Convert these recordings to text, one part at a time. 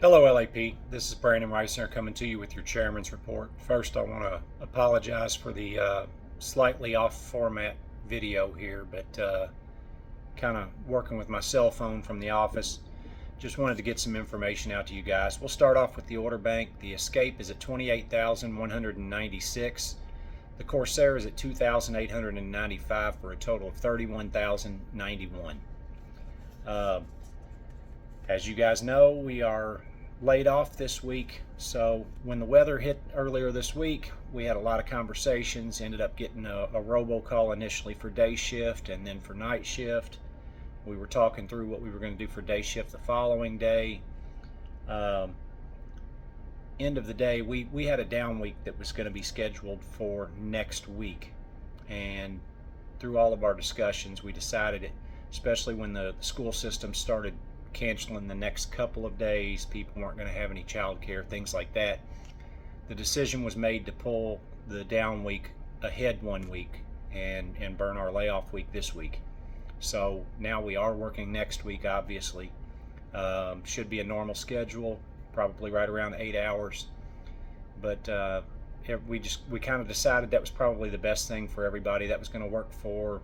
Hello, LAP. This is Brandon Reisner coming to you with your chairman's report. First, I want to apologize for the slightly off format video here, but kind of working with my cell phone from the office. Just wanted to get some information out to you guys. We'll start off with the order bank. The Escape is at 28,196. The Corsair is at 2,895 for a total of 31,091. As you guys know, we are laid off this week, so when the weather hit earlier this week, we had a lot of conversations, ended up getting a robocall initially for day shift and then for night shift. We were talking through what we were going to do for day shift the following day. End of the day, we had a down week that was going to be scheduled for next week, and through all of our discussions, we decided, especially when the school system started canceling the next couple of days, people weren't going to have any child care, things like that. The decision was made to pull the down week ahead 1 week and burn our layoff week this week. So now we are working next week, obviously. Should be a normal schedule, probably right around 8 hours. But we kind of decided that was probably the best thing for everybody. That was going to work for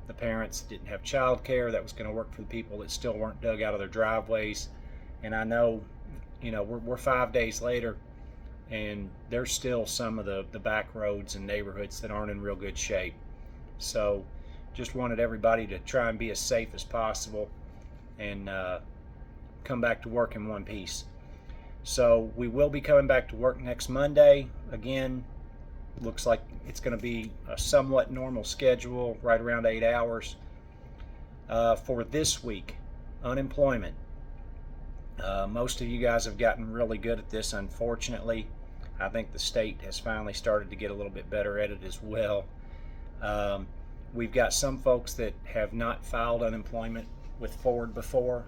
the parents that didn't have child care. That was going to work for the people that still weren't dug out of their driveways. And I know, we're 5 days later, and there's still some of the back roads and neighborhoods that aren't in real good shape. So just wanted everybody to try and be as safe as possible and come back to work in one piece. So we will be coming back to work next Monday. Again, looks like it's going to be a somewhat normal schedule, right around 8 hours. For this week, unemployment. Most of you guys have gotten really good at this, unfortunately. I think the state has finally started to get a little bit better at it as well. We've got some folks that have not filed unemployment with Ford before.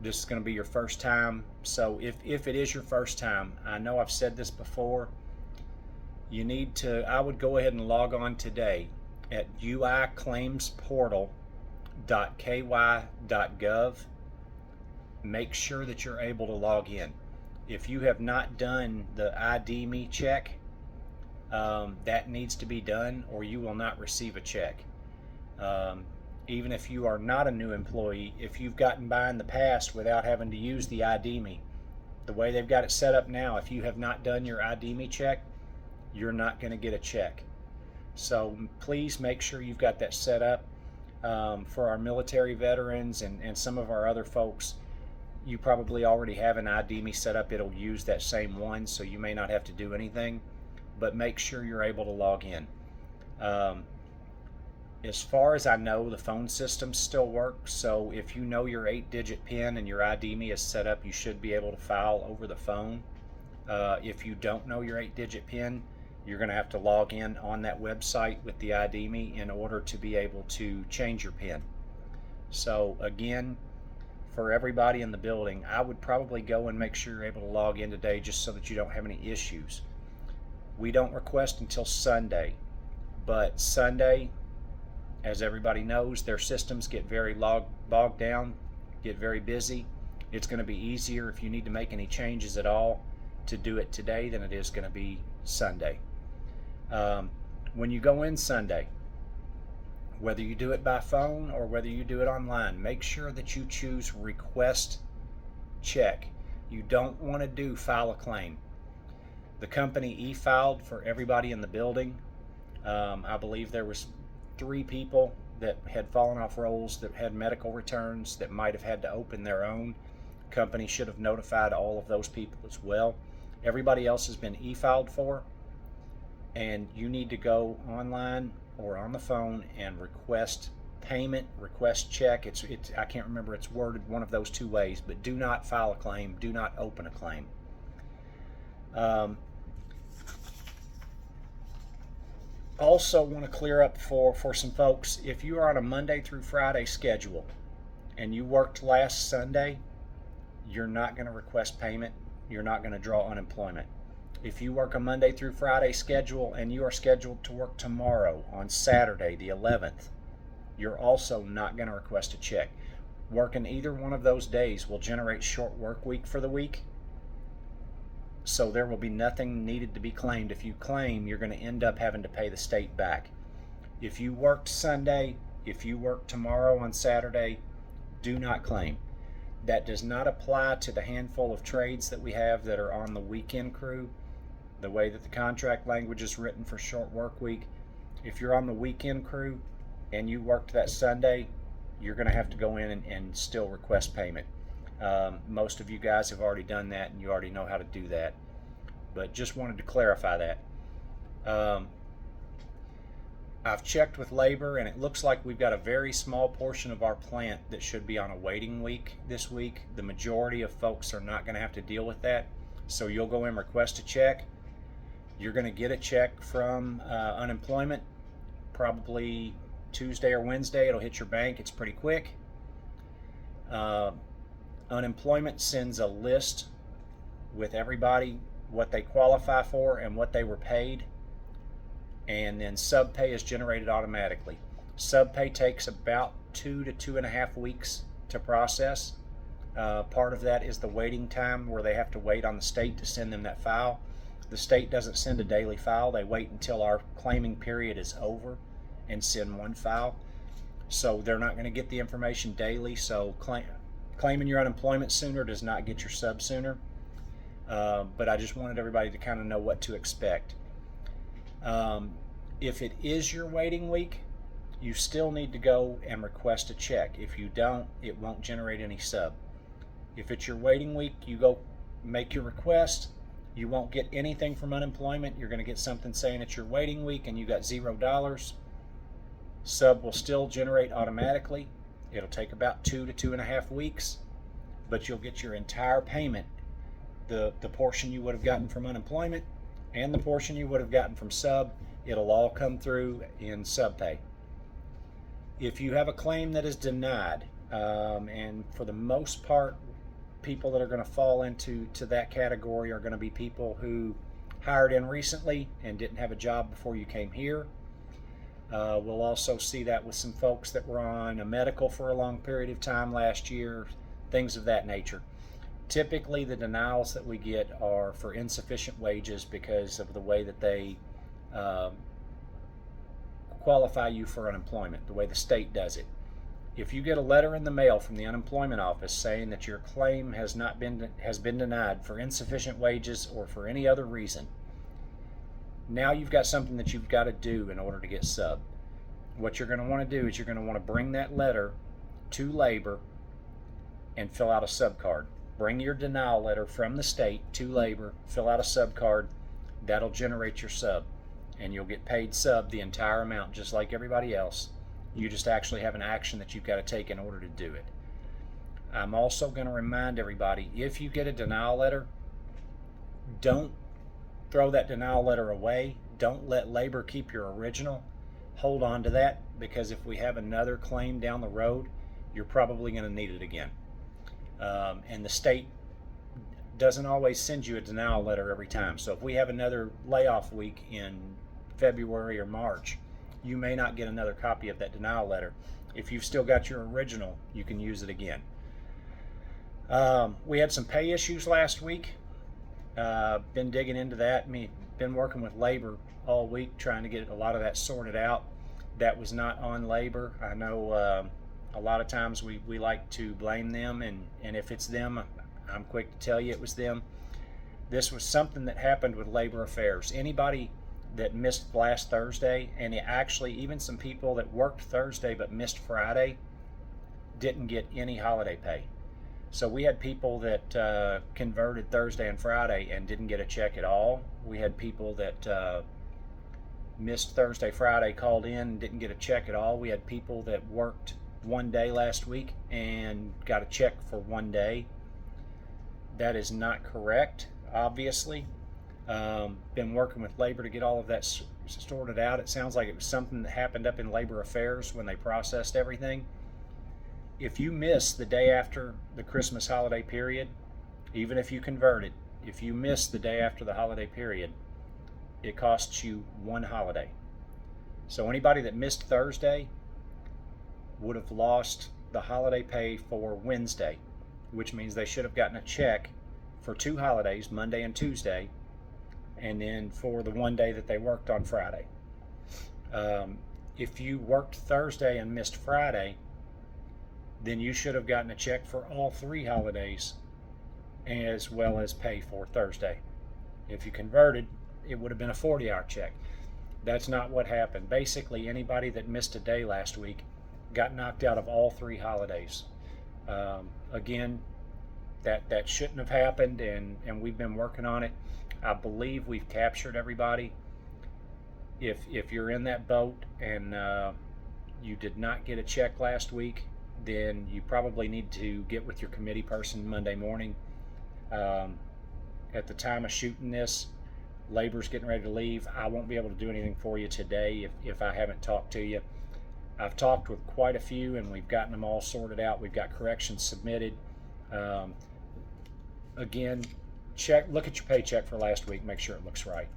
This is going to be your first time. So if it is your first time, I know I've said this before, I would go ahead and log on today at uiclaimsportal.ky.gov. Make sure that you're able to log in. If you have not done the ID Me check, that needs to be done, or you will not receive a check. Even if you are not a new employee, if you've gotten by in the past without having to use the ID Me, the way they've got it set up now, if you have not done your ID Me check, you're not going to get a check. So please make sure you've got that set up. For our military veterans and some of our other folks, you probably already have an ID Me set up. It'll use that same one, so you may not have to do anything, but make sure you're able to log in. As far as I know, the phone system still works, so if you know your 8-digit PIN and your ID Me is set up, you should be able to file over the phone. If you don't know your 8-digit PIN, you're going to have to log in on that website with the ID Me in order to be able to change your PIN. So again, for everybody in the building, I would probably go and make sure you're able to log in today just so that you don't have any issues. We don't request until Sunday, but Sunday, as everybody knows, their systems get very bogged down, get very busy. It's going to be easier if you need to make any changes at all to do it today than it is going to be Sunday. When you go in Sunday, whether you do it by phone or whether you do it online, make sure that you choose request check. You don't want to do file a claim. The company e-filed for everybody in the building. I believe there was 3 people that had fallen off rolls that had medical returns that might have had to open their own. Company should have notified all of those people as well. Everybody else has been e-filed for, and you need to go online or on the phone and request payment, request check. It's I can't remember, it's worded one of those 2 ways, but do not file a claim, do not open a claim. Also want to clear up for some folks, if you are on a Monday through Friday schedule and you worked last Sunday, you're not going to request payment. You're not going to draw unemployment. If you work a Monday through Friday schedule and you are scheduled to work tomorrow on Saturday the 11th, you're also not going to request a check. Working either one of those days will generate short work week for the week. So there will be nothing needed to be claimed. If you claim, you're going to end up having to pay the state back. If you worked Sunday, if you work tomorrow on Saturday, do not claim. That does not apply to the handful of trades that we have that are on the weekend crew. The way that the contract language is written for short work week, if you're on the weekend crew and you worked that Sunday, you're going to have to go in and still request payment. Most of you guys have already done that and you already know how to do that, but just wanted to clarify that. I've checked with labor and it looks like we've got a very small portion of our plant that should be on a waiting week this week. The majority of folks are not going to have to deal with that. So you'll go in and request a check. You're going to get a check from unemployment probably Tuesday or Wednesday. It'll hit your bank. It's pretty quick. Unemployment sends a list with everybody, what they qualify for and what they were paid. And then subpay is generated automatically. Subpay takes about 2 to 2.5 weeks to process. Part of that is the waiting time where they have to wait on the state to send them that file. The state doesn't send a daily file. They wait until our claiming period is over and send one file. So they're not going to get the information daily. So claiming your unemployment sooner does not get your sub sooner. But I just wanted everybody to kind of know what to expect. If it is your waiting week, you still need to go and request a check. If you don't, it won't generate any sub. If it's your waiting week, you go make your request. You won't get anything from unemployment. You're going to get something saying it's your waiting week and you got $0. Sub will still generate automatically. It'll take about 2 to 2.5 weeks, but you'll get your entire payment, the portion you would have gotten from unemployment and the portion you would have gotten from sub. It'll all come through in subpay. If you have a claim that is denied, and for the most part, people that are going to fall into that category are going to be people who hired in recently and didn't have a job before you came here. We'll also see that with some folks that were on a medical for a long period of time last year, things of that nature. Typically, the denials that we get are for insufficient wages because of the way that they qualify you for unemployment, the way the state does it. If you get a letter in the mail from the unemployment office saying that your claim has been denied for insufficient wages or for any other reason, now you've got something that you've got to do in order to get sub. What you're going to want to do is you're going to want to bring that letter to labor and fill out a sub card. Bring your denial letter from the state to labor, fill out a sub card. That'll generate your sub, and you'll get paid sub the entire amount just like everybody else. You just actually have an action that you've got to take in order to do it. I'm also going to remind everybody, if you get a denial letter, don't throw that denial letter away. Don't let labor keep your original. Hold on to that, because if we have another claim down the road, you're probably going to need it again. And the state doesn't always send you a denial letter every time. So if we have another layoff week in February or March, you may not get another copy of that denial letter. If you've still got your original, you can use it again. We had some pay issues last week. Been digging into that. Been working with labor all week trying to get a lot of that sorted out. That was not on labor. I know a lot of times we like to blame them, and if it's them, I'm quick to tell you it was them. This was something that happened with labor affairs. Anybody that missed last Thursday, and actually even some people that worked Thursday but missed Friday, didn't get any holiday pay. So we had people that converted Thursday and Friday and didn't get a check at all. We had people that missed Thursday, Friday, called in and didn't get a check at all. We had people that worked one day last week and got a check for one day. That is not correct, obviously. Been working with labor to get all of that sorted out. It sounds like it was something that happened up in labor affairs when they processed everything. If you miss the day after the Christmas holiday period, even if you converted, if you miss the day after the holiday period, it costs you one holiday. So anybody that missed Thursday would have lost the holiday pay for Wednesday, which means they should have gotten a check for 2 holidays, Monday and Tuesday, and then for the one day that they worked on Friday. If you worked Thursday and missed Friday, then you should have gotten a check for all 3 holidays as well as pay for Thursday. If you converted, it would have been a 40-hour check. That's not what happened. Basically, anybody that missed a day last week got knocked out of all 3 holidays. Again, that shouldn't have happened, and we've been working on it. I believe we've captured everybody. If you're in that boat and you did not get a check last week, then you probably need to get with your committee person Monday morning. At the time of shooting this, labor's getting ready to leave. I won't be able to do anything for you today if I haven't talked to you. I've talked with quite a few, and we've gotten them all sorted out. We've got corrections submitted. Again, look at your paycheck for last week, make sure it looks right.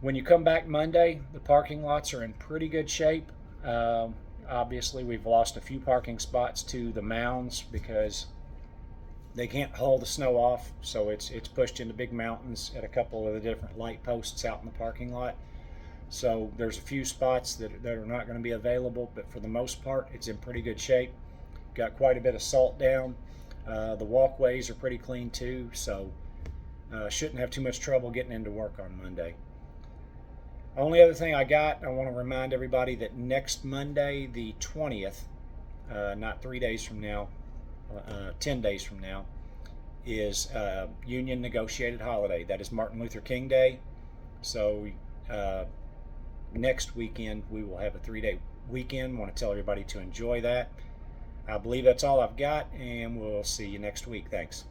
When you come back Monday, the parking lots are in pretty good shape. Obviously, we've lost a few parking spots to the mounds because they can't haul the snow off, so it's pushed into big mountains at a couple of the different light posts out in the parking lot. So there's a few spots that are not going to be available, but for the most part, it's in pretty good shape. Got quite a bit of salt down. The walkways are pretty clean too, so shouldn't have too much trouble getting into work on Monday. Only other thing I want to remind everybody that next Monday, the 20th, not 3 days from now, 10 days from now, is Union negotiated holiday. That is Martin Luther King Day. So next weekend we will have a 3-day weekend. Want to tell everybody to enjoy that. I believe that's all I've got, and we'll see you next week. Thanks.